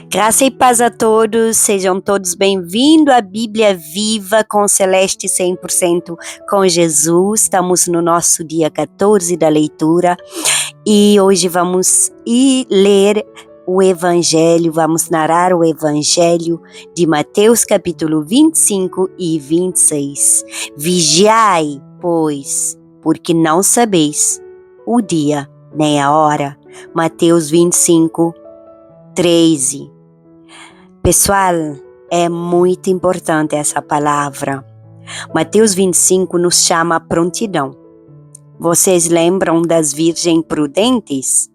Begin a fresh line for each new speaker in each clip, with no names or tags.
Graça e paz a todos, sejam todos bem-vindos à Bíblia Viva com Celeste 100% com Jesus. Estamos no nosso dia 14 da leitura e hoje vamos ler o Evangelho, vamos narrar o Evangelho de Mateus capítulo 25 e 26. Vigiai, pois, porque não sabeis o dia nem a hora. Mateus 25, 13. Pessoal, é muito importante essa palavra. Mateus 25 nos chama a prontidão. Vocês lembram das virgens prudentes?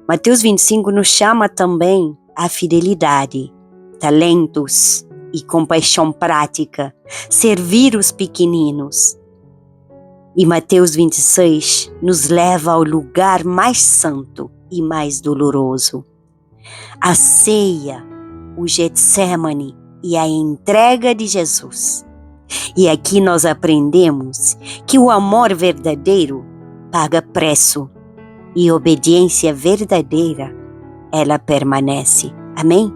Mateus 25 nos chama também a fidelidade, talentos e compaixão prática, servir os pequeninos. E Mateus 26 nos leva ao lugar mais santo e mais doloroso. A ceia, o Getsemane e a entrega de Jesus. E aqui nós aprendemos que o amor verdadeiro paga preço e obediência verdadeira, ela permanece. Amém?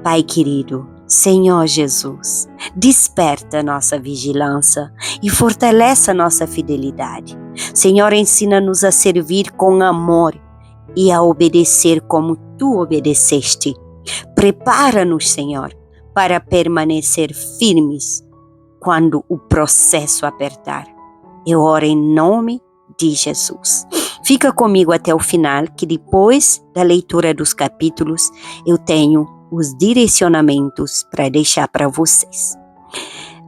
Pai querido, Senhor Jesus, desperta nossa vigilância e fortalece nossa fidelidade. Senhor, ensina-nos a servir com amor e a obedecer como Tu obedeceste. Prepara-nos, Senhor, para permanecer firmes quando o processo apertar. Eu oro em nome de Jesus. Fica comigo até o final, que depois da leitura dos capítulos, eu tenho os direcionamentos para deixar para vocês.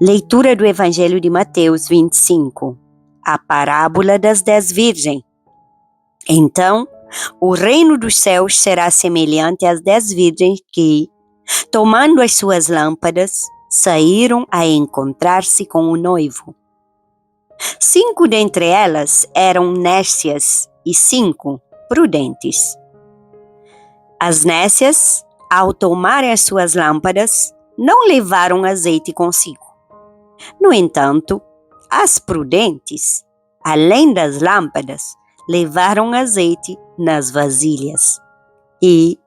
Leitura do Evangelho de Mateus 25, a parábola das 10 virgens. Então, o reino dos céus será semelhante às 10 virgens que, tomando as suas lâmpadas, saíram a encontrar-se com o noivo. 5 dentre elas eram nécias e 5 prudentes. As nécias, ao tomarem as suas lâmpadas, não levaram azeite consigo. No entanto, as prudentes, além das lâmpadas, levaram azeite nas vasilhas. E,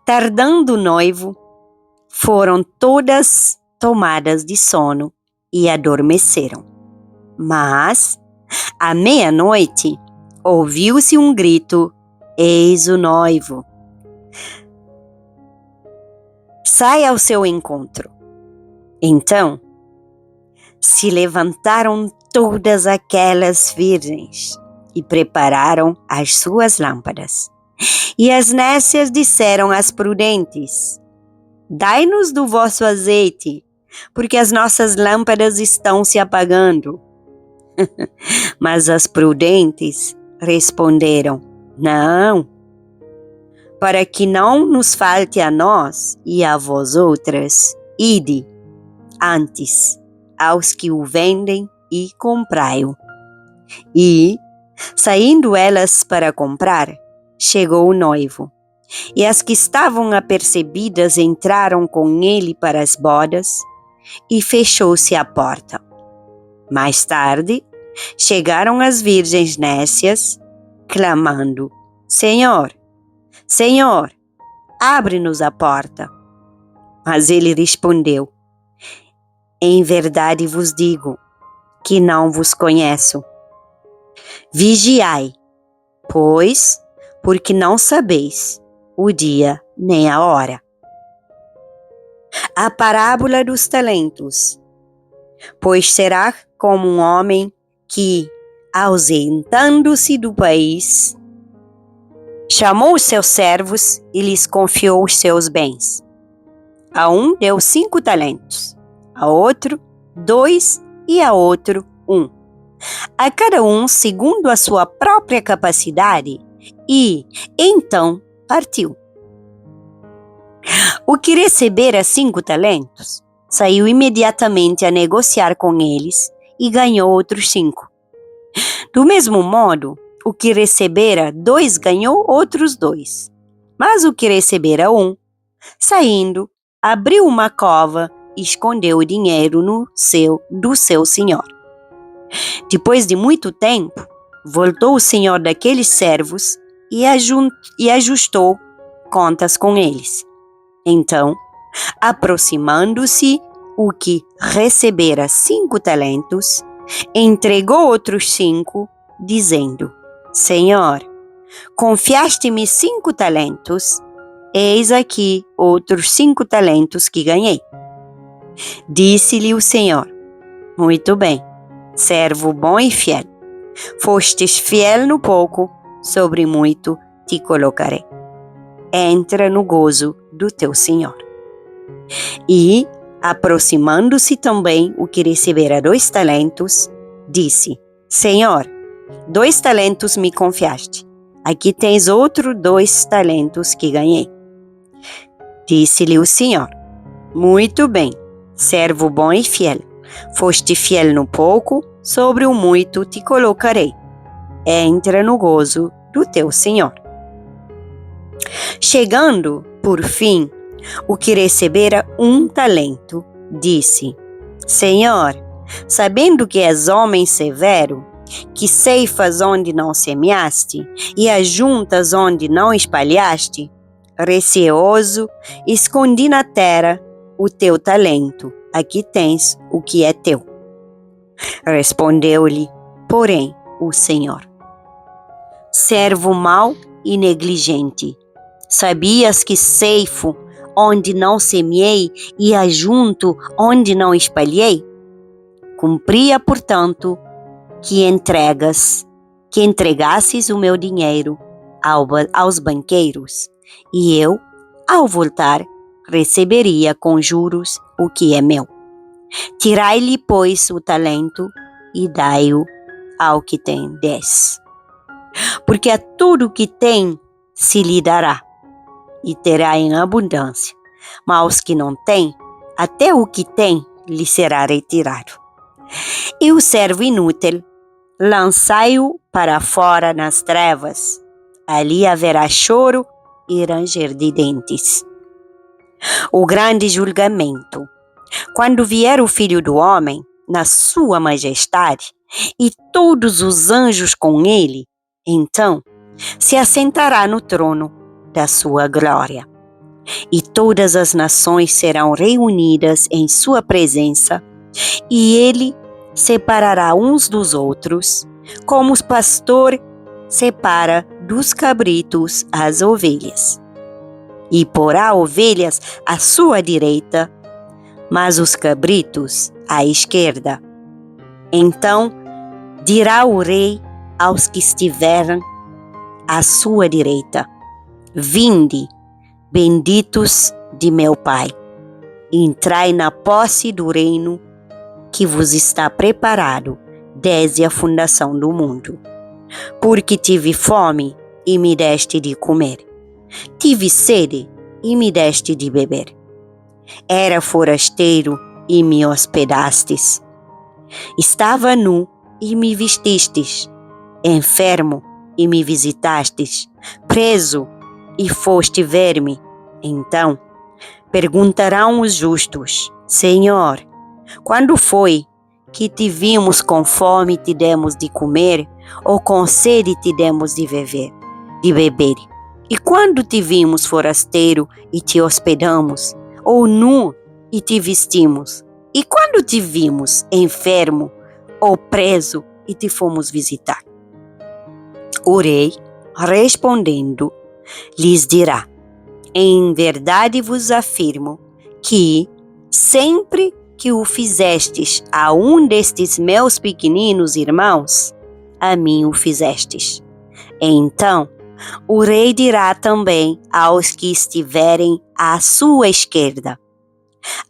tardando o noivo, foram todas tomadas de sono e adormeceram. Mas, à meia-noite, ouviu-se um grito: eis o noivo. Sai ao seu encontro. Então, se levantaram todas aquelas virgens e prepararam as suas lâmpadas. E as nécias disseram às prudentes: dai-nos do vosso azeite, porque as nossas lâmpadas estão se apagando. Mas as prudentes responderam: não, para que não nos falte a nós e a vós outras, ide antes aos que o vendem e comprai-o. E, saindo elas para comprar, chegou o noivo. E as que estavam apercebidas entraram com ele para as bodas e fechou-se a porta. Mais tarde, chegaram as virgens nécias, clamando: Senhor, Senhor, abre-nos a porta. Mas ele respondeu: em verdade vos digo que não vos conheço. Vigiai, pois, porque não sabeis o dia nem a hora. A parábola dos talentos. Pois será como um homem que, ausentando-se do país, chamou os seus servos e lhes confiou os seus bens. A um deu 5 talentos, a outro 2 e a outro 1. A cada um segundo a sua própria capacidade, e então partiu. O que recebera 5 talentos, saiu imediatamente a negociar com eles e ganhou outros 5. Do mesmo modo, o que recebera 2 ganhou outros 2. Mas o que recebera 1, saindo, abriu uma cova e escondeu o dinheiro do seu senhor. Depois de muito tempo, voltou o senhor daqueles servos e ajustou contas com eles. Então, aproximando-se o que recebera 5 talentos, entregou outros 5, dizendo: Senhor, confiaste-me 5 talentos, eis aqui outros 5 talentos que ganhei. Disse-lhe o Senhor: Muito bem, servo bom e fiel. Fostes fiel no pouco, sobre muito te colocarei. Entra no gozo do teu Senhor. E, aproximando-se também o que recebera 2 talentos, disse: Senhor, 2 talentos me confiaste. Aqui tens outros 2 talentos que ganhei. Disse-lhe o Senhor: Muito bem, servo bom e fiel. Foste fiel no pouco, sobre o muito te colocarei. Entra no gozo do teu Senhor. Chegando, por fim, o que recebera 1 talento, disse: Senhor, sabendo que és homem severo, que ceifas onde não semeaste e ajuntas onde não espalhaste, receoso, escondi na terra o teu talento. Aqui tens o que é teu. Respondeu-lhe, porém, o Senhor: Servo mau e negligente, sabias que ceifo onde não semeei e ajunto onde não espalhei? Cumpria, portanto, que entregasses o meu dinheiro aos banqueiros, e eu, ao voltar, receberia com juros o que é meu. Tirai-lhe, pois, o talento e dai-o ao que tem 10. Porque a tudo que tem se lhe dará, e terá em abundância, mas aos que não têm, até o que tem lhe será retirado. E o servo inútil, lançai-o para fora nas trevas, ali haverá choro e ranger de dentes. O grande julgamento. Quando vier o Filho do Homem, na sua majestade, e todos os anjos com ele, então se assentará no trono da sua glória. E todas as nações serão reunidas em sua presença, e ele separará uns dos outros, como o pastor separa dos cabritos as ovelhas. E porá ovelhas à sua direita, mas os cabritos à esquerda. Então dirá o rei aos que estiverem à sua direita: Vinde, benditos de meu Pai, entrai na posse do reino que vos está preparado desde a fundação do mundo. Porque tive fome e me deste de comer, tive sede e me deste de beber. Era forasteiro e me hospedastes. Estava nu e me vestistes, enfermo e me visitastes, preso e foste ver-me. Então perguntarão os justos: Senhor, quando foi que te vimos com fome e te demos de comer, ou com sede e te demos de beber? E quando te vimos forasteiro e te hospedamos, ou nu e te vestimos? E quando te vimos enfermo ou preso e te fomos visitar? O rei, respondendo, lhes dirá: Em verdade vos afirmo que, sempre que o fizestes a um destes meus pequeninos irmãos, a mim o fizestes. Então o rei dirá também aos que estiverem à sua esquerda: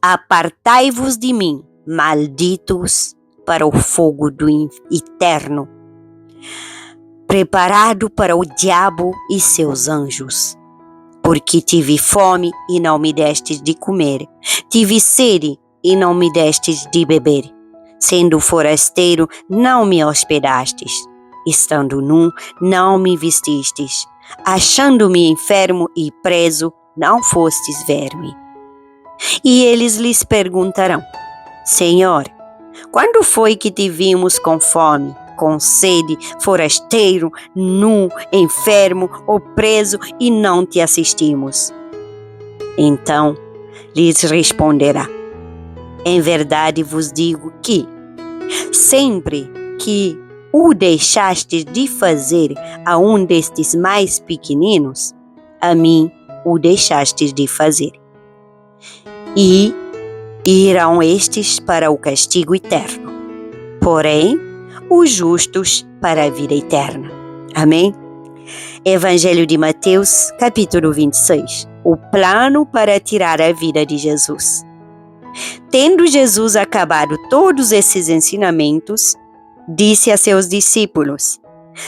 Apartai-vos de mim, malditos, para o fogo do eterno, preparado para o diabo e seus anjos. Porque tive fome e não me destes de comer, tive sede e não me destes de beber, sendo forasteiro não me hospedastes, estando nu não me vestistes, achando-me enfermo e preso não fostes ver-me. E eles lhes perguntarão: Senhor, quando foi que te vimos com fome, com sede, forasteiro, nu, enfermo ou preso e não te assistimos? Então lhes responderá: em verdade vos digo que, sempre que o deixastes de fazer a um destes mais pequeninos, a mim o deixastes de fazer. E irão estes para o castigo eterno, porém os justos para a vida eterna. Amém? Evangelho de Mateus, capítulo 26. O plano para tirar a vida de Jesus. Tendo Jesus acabado todos esses ensinamentos, disse a seus discípulos: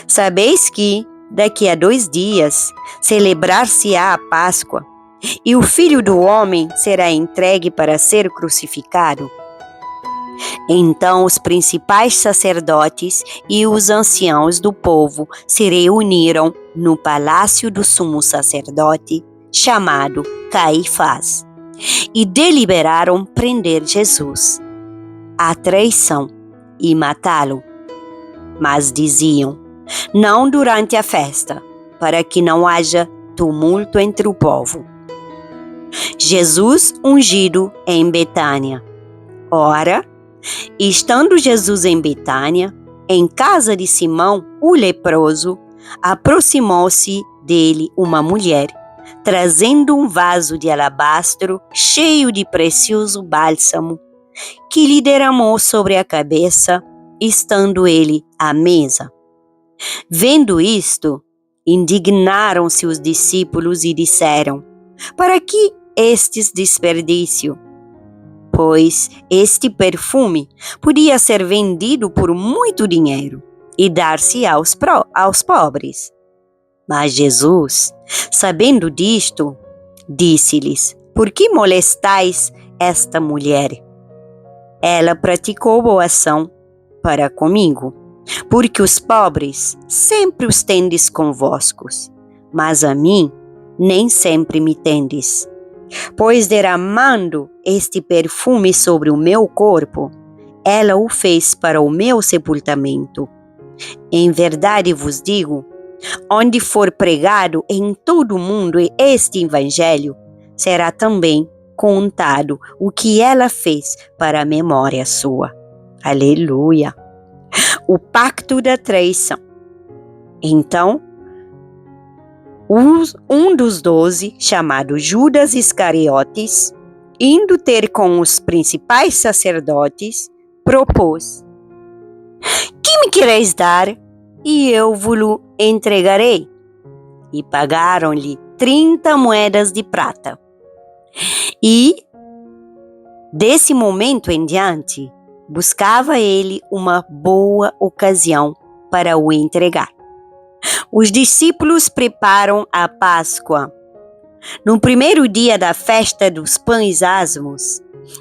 sabeis que, daqui a 2 dias, celebrar-se-á a Páscoa, e o Filho do Homem será entregue para ser crucificado? Então os principais sacerdotes e os anciãos do povo se reuniram no palácio do sumo sacerdote, chamado Caifás, e deliberaram prender Jesus à traição e matá-lo. Mas diziam: não durante a festa, para que não haja tumulto entre o povo. Jesus ungido em Betânia. Ora, estando Jesus em Betânia, em casa de Simão, o leproso, aproximou-se dele uma mulher, trazendo um vaso de alabastro cheio de precioso bálsamo, que lhe derramou sobre a cabeça, estando ele à mesa. Vendo isto, indignaram-se os discípulos e disseram: para que este desperdício? Pois este perfume podia ser vendido por muito dinheiro e dar-se aos pobres. Mas Jesus, sabendo disto, disse-lhes: por que molestais esta mulher? Ela praticou boa ação para comigo, porque os pobres sempre os tendes convoscos, mas a mim nem sempre me tendes. Pois derramando este perfume sobre o meu corpo, ela o fez para o meu sepultamento. Em verdade vos digo, onde for pregado em todo o mundo este evangelho, será também contado o que ela fez para a memória sua. Aleluia! O pacto da traição. Então, um dos 12, chamado Judas Iscariotes, indo ter com os principais sacerdotes, propôs: que me quereis dar, e eu vos entregarei? E pagaram-lhe 30 moedas de prata. E, desse momento em diante, buscava ele uma boa ocasião para o entregar. Os discípulos preparam a Páscoa. No primeiro dia da festa dos pães asmos,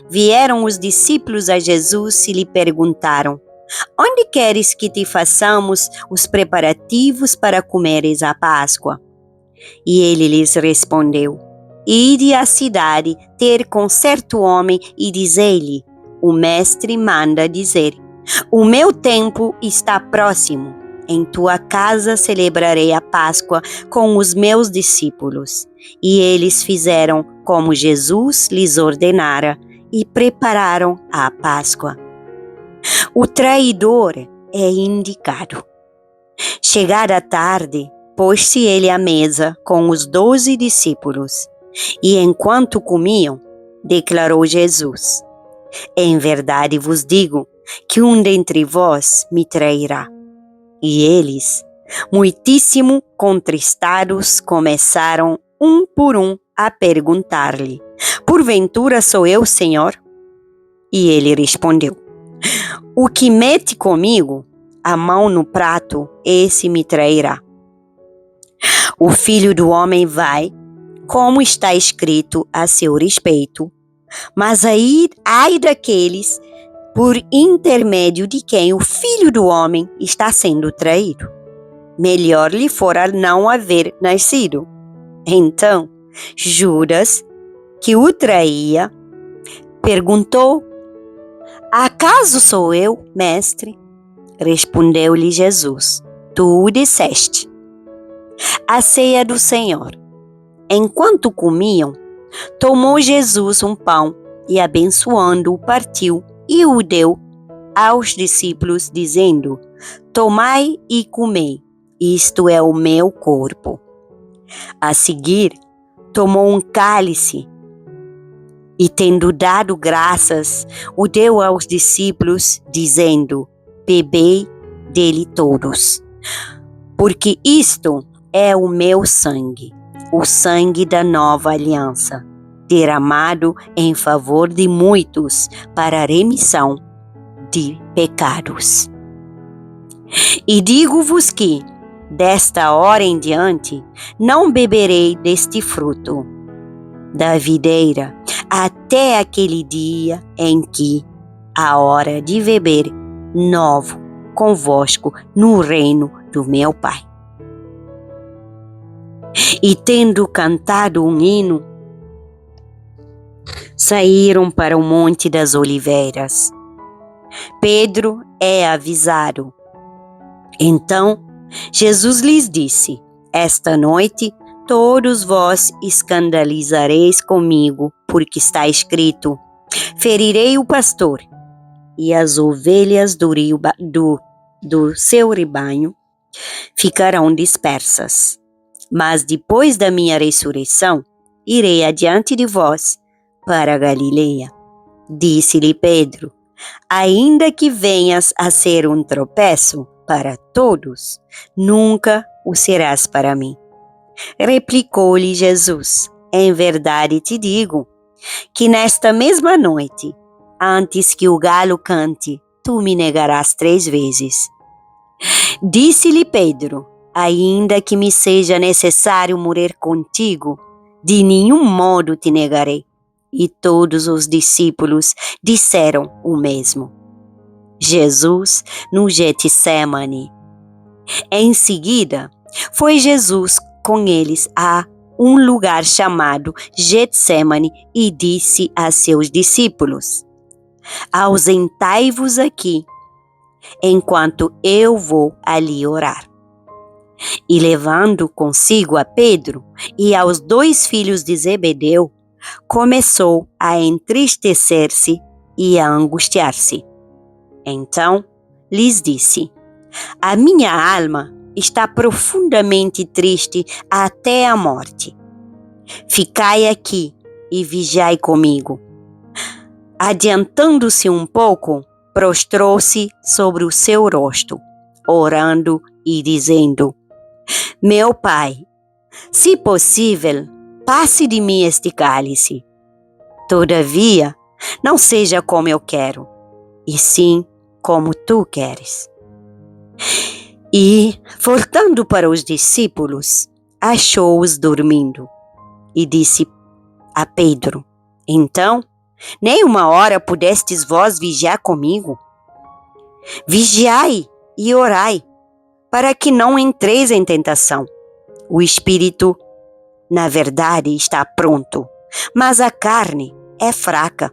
vieram os discípulos a Jesus e lhe perguntaram: onde queres que te façamos os preparativos para comeres a Páscoa? E ele lhes respondeu: ide à cidade ter com certo homem e dizei-lhe: o mestre manda dizer: o meu tempo está próximo. Em tua casa celebrarei a Páscoa com os meus discípulos. E eles fizeram como Jesus lhes ordenara e prepararam a Páscoa. O traidor é indicado. Chegada a tarde, pôs-se ele à mesa com os 12 discípulos. E enquanto comiam, declarou Jesus: em verdade vos digo que um dentre vós me trairá. E eles, muitíssimo contristados, começaram um por um a perguntar-lhe: porventura sou eu, Senhor? E ele respondeu: o que mete comigo a mão no prato, esse me trairá. O Filho do Homem vai, como está escrito a seu respeito, mas aí ai daqueles por intermédio de quem o Filho do Homem está sendo traído. Melhor lhe fora não haver nascido. Então, Judas, que o traía, perguntou: acaso sou eu, mestre? Respondeu-lhe Jesus: Tu o disseste. A ceia do Senhor. Enquanto comiam, tomou Jesus um pão e, abençoando-o, partiu e o deu aos discípulos, dizendo: Tomai e comei, isto é o meu corpo. A seguir, tomou um cálice e, tendo dado graças, o deu aos discípulos, dizendo: Bebei dele todos, porque isto é o meu sangue, o sangue da nova aliança, derramado em favor de muitos para a remissão de pecados. E digo-vos que, desta hora em diante, não beberei deste fruto da videira, até aquele dia em que a hora de beber novo convosco no reino do meu Pai. E tendo cantado um hino, saíram para o Monte das Oliveiras. Pedro é avisado. Então Jesus lhes disse: Esta noite todos vós escandalizareis comigo, porque está escrito: Ferirei o pastor, e as ovelhas do seu rebanho ficarão dispersas. Mas depois da minha ressurreição, irei adiante de vós para a Galileia. Disse-lhe Pedro: Ainda que venhas a ser um tropeço para todos, nunca o serás para mim. Replicou-lhe Jesus: Em verdade te digo, que nesta mesma noite, antes que o galo cante, tu me negarás 3 vezes. Disse-lhe Pedro: Ainda que me seja necessário morrer contigo, de nenhum modo te negarei. E todos os discípulos disseram o mesmo. Jesus no Getsêmani. Em seguida, foi Jesus com eles a um lugar chamado Getsêmani e disse a seus discípulos: Ausentai-vos aqui, enquanto eu vou ali orar. E levando consigo a Pedro e aos 2 filhos de Zebedeu, começou a entristecer-se e a angustiar-se. Então lhes disse: A minha alma está profundamente triste até a morte. Ficai aqui e vigiai comigo. Adiantando-se um pouco, prostrou-se sobre o seu rosto, orando e dizendo: Meu Pai, se possível, passe de mim este cálice. Todavia, não seja como eu quero, e sim como tu queres. E, voltando para os discípulos, achou-os dormindo, e disse a Pedro: Então, nem uma hora pudestes vós vigiar comigo? Vigiai e orai, para que não entreis em tentação. O espírito, na verdade, está pronto, mas a carne é fraca.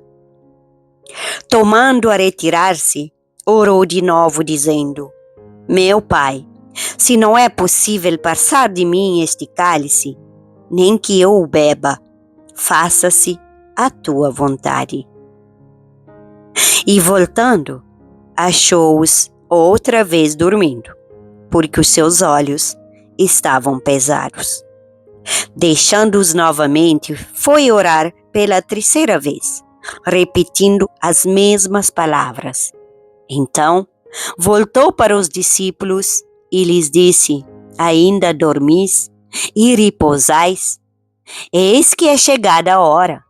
Tomando a retirar-se, orou de novo, dizendo: Meu Pai, se não é possível passar de mim este cálice, nem que eu o beba, faça-se a tua vontade. E voltando, achou-os outra vez dormindo, porque os seus olhos estavam pesados. Deixando-os novamente, foi orar pela 3ª vez, repetindo as mesmas palavras. Então, voltou para os discípulos e lhes disse: Ainda dormis e repousais? Eis que é chegada a hora,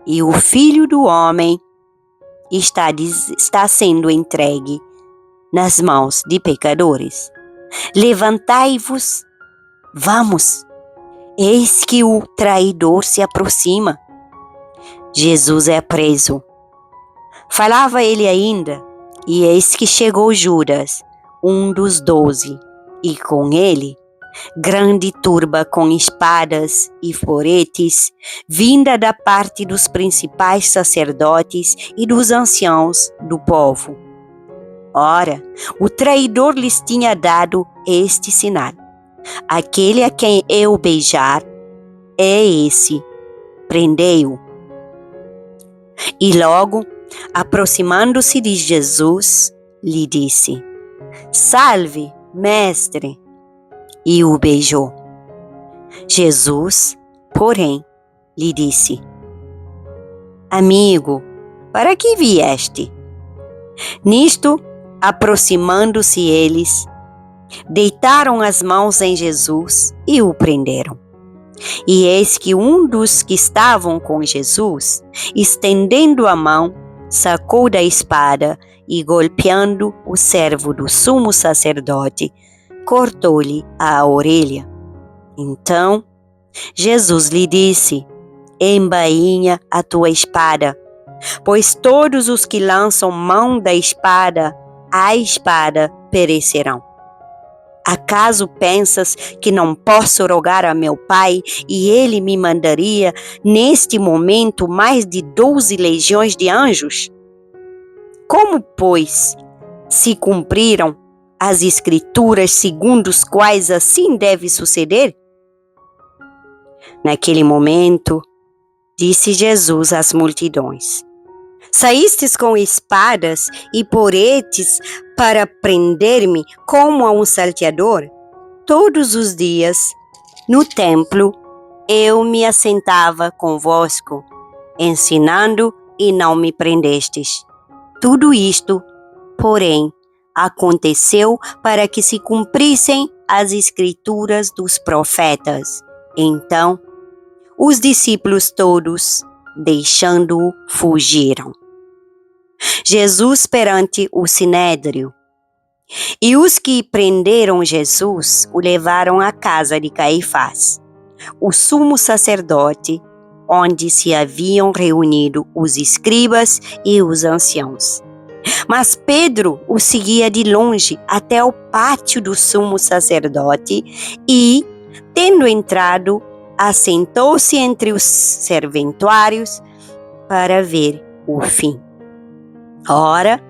e o Filho do Homem está sendo entregue nas mãos de pecadores. Levantai-vos, vamos, eis que o traidor se aproxima. Jesus é preso. Falava ele ainda, e eis que chegou Judas, um dos 12, e com ele grande turba com espadas e foretes, vinda da parte dos principais sacerdotes e dos anciãos do povo. Ora, o traidor lhes tinha dado este sinal: aquele a quem eu beijar é esse, prendei-o. E logo, aproximando-se de Jesus, lhe disse: Salve, mestre! E o beijou. Jesus, porém, lhe disse: Amigo, para que vieste? Nisto, aproximando-se eles, deitaram as mãos em Jesus e o prenderam. E eis que um dos que estavam com Jesus, estendendo a mão, sacou da espada e, golpeando o servo do sumo sacerdote, cortou-lhe a orelha. Então, Jesus lhe disse: Embainha a tua espada, pois todos os que lançam mão da espada, a espada perecerão. Acaso pensas que não posso rogar a meu Pai e ele me mandaria neste momento mais de 12 legiões de anjos? Como, pois, se cumpriram as Escrituras segundo os quais assim deve suceder? Naquele momento, disse Jesus às multidões: Saístes com espadas e poretes para prender-me como a um salteador? Todos os dias, no templo, eu me assentava convosco, ensinando e não me prendestes. Tudo isto, porém, aconteceu para que se cumprissem as Escrituras dos profetas. Então, os discípulos todos, deixando-o, fugiram. Jesus perante o sinédrio. E os que prenderam Jesus o levaram à casa de Caifás, o sumo sacerdote, onde se haviam reunido os escribas e os anciãos. Mas Pedro o seguia de longe até o pátio do sumo sacerdote e, tendo entrado, assentou-se entre os serventuários para ver o fim. Ora,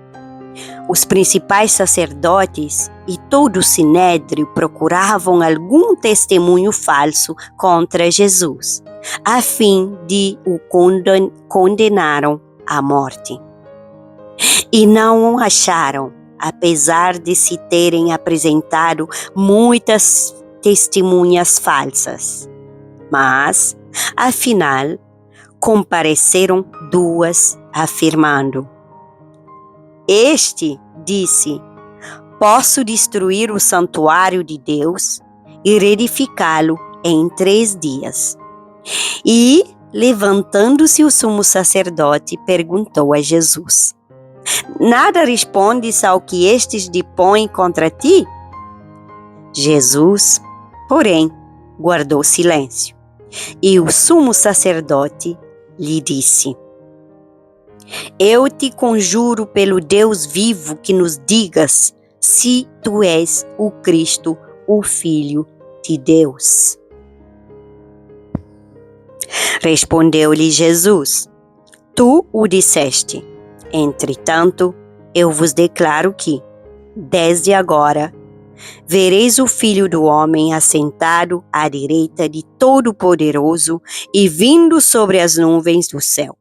os principais sacerdotes e todo o sinédrio procuravam algum testemunho falso contra Jesus, a fim de o condenarem à morte. E não o acharam, apesar de se terem apresentado muitas testemunhas falsas. Mas, afinal, compareceram duas, afirmando: Este disse: Posso destruir o santuário de Deus e reedificá-lo em 3 dias. E, levantando-se o sumo sacerdote, perguntou a Jesus: Nada respondes ao que estes dipõem contra ti? Jesus, porém, guardou silêncio. E o sumo sacerdote lhe disse: Eu te conjuro pelo Deus vivo que nos digas se tu és o Cristo, o Filho de Deus. Respondeu-lhe Jesus: Tu o disseste. Entretanto, eu vos declaro que, desde agora, vereis o Filho do Homem assentado à direita de Todo-Poderoso e vindo sobre as nuvens do céu.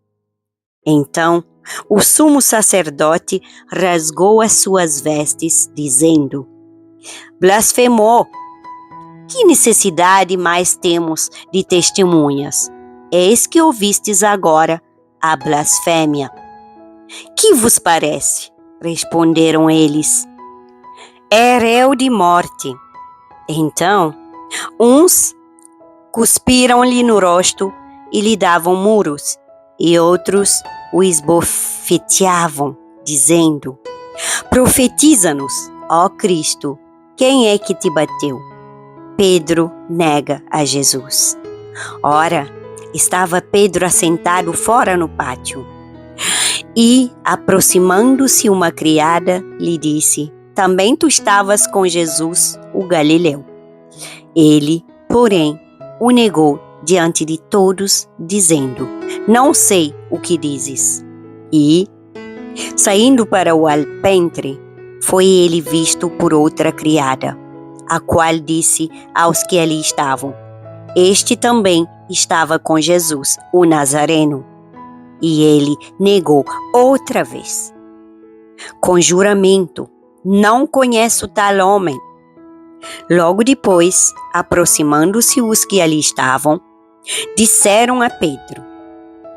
Então, o sumo sacerdote rasgou as suas vestes, dizendo: Blasfemou! Que necessidade mais temos de testemunhas? Eis que ouvistes agora a blasfêmia. Que vos parece? Responderam eles: É réu de morte. Então, uns cuspiram-lhe no rosto e lhe davam muros, e outros o esbofeteavam, dizendo: Profetiza-nos, ó Cristo, quem é que te bateu? Pedro nega a Jesus. Ora, estava Pedro assentado fora no pátio. E, aproximando-se uma criada, lhe disse: Também tu estavas com Jesus, o Galileu. Ele, porém, o negou diante de todos, dizendo: Não sei o que dizes. E, saindo para o alpendre, foi ele visto por outra criada, a qual disse aos que ali estavam: este também estava com Jesus, o Nazareno. E ele negou outra vez, com juramento: não conheço tal homem. Logo depois, aproximando-se os que ali estavam, disseram a Pedro: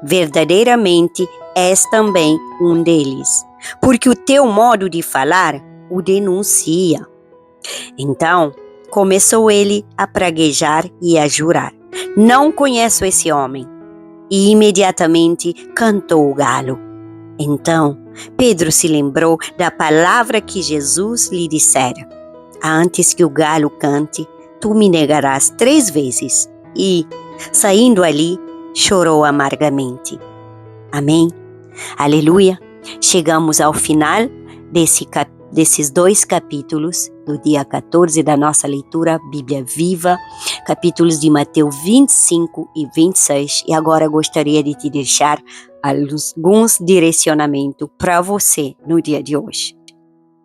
verdadeiramente és também um deles, porque o teu modo de falar o denuncia. Então, começou ele a praguejar e a jurar: não conheço esse homem. E imediatamente cantou o galo. Então, Pedro se lembrou da palavra que Jesus lhe dissera: antes que o galo cante, tu me negarás 3 vezes. E, saindo ali, chorou amargamente. Amém? Aleluia! Chegamos ao final desses 2 capítulos do dia 14 da nossa leitura Bíblia Viva, capítulos de Mateus 25 e 26. E agora gostaria de te deixar alguns direcionamentos para você no dia de hoje.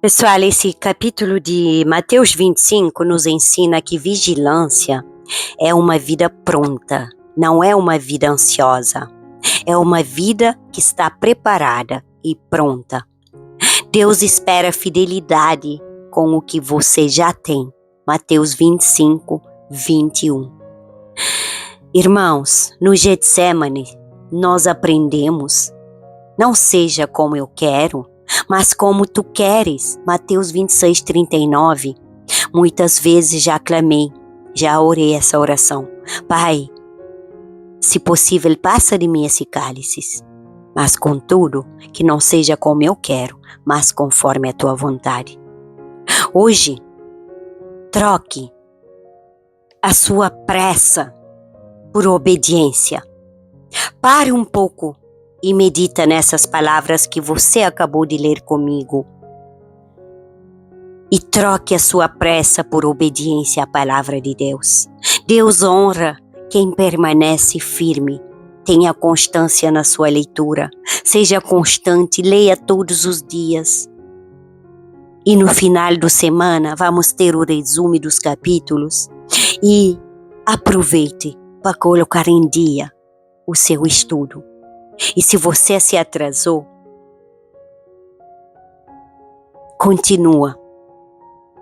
Pessoal, esse capítulo de Mateus 25 nos ensina que vigilância é uma vida pronta, não é uma vida ansiosa. É uma vida que está preparada e pronta. Deus espera fidelidade com o que você já tem. Mateus 25, 21. Irmãos, no Getsemane, nós aprendemos: não seja como eu quero, mas como tu queres. Mateus 26, 39. Muitas vezes já clamei, já orei essa oração: Pai, se possível, passa de mim esse cálice, mas contudo, que não seja como eu quero, mas conforme a tua vontade. Hoje, troque a sua pressa por obediência. Pare um pouco e medita nessas palavras que você acabou de ler comigo. E troque a sua pressa por obediência à palavra de Deus. Deus honra quem permanece firme. Tenha constância na sua leitura. Seja constante, leia todos os dias. E no final da semana vamos ter o resumo dos capítulos. E aproveite para colocar em dia o seu estudo. E se você se atrasou, continua.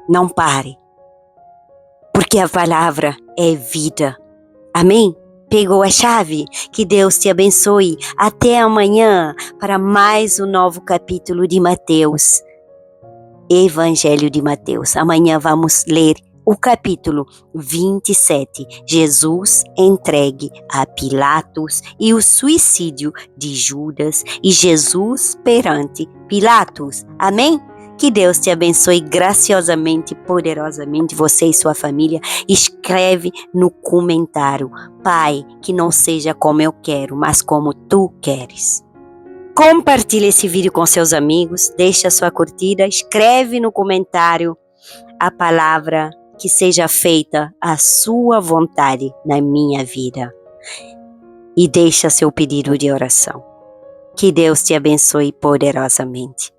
Não pare. Porque a palavra é vida. Amém? Pegou a chave? Que Deus te abençoe. Até amanhã para mais um novo capítulo de Mateus. Evangelho de Mateus. Amanhã vamos ler o capítulo 27. Jesus entregue a Pilatos e o suicídio de Judas e Jesus perante Pilatos. Amém? Que Deus te abençoe graciosamente, poderosamente, você e sua família. Escreve no comentário: Pai, que não seja como eu quero, mas como tu queres. Compartilhe esse vídeo com seus amigos, deixa sua curtida, escreve no comentário a palavra: que seja feita a sua vontade na minha vida. E deixa seu pedido de oração. Que Deus te abençoe poderosamente.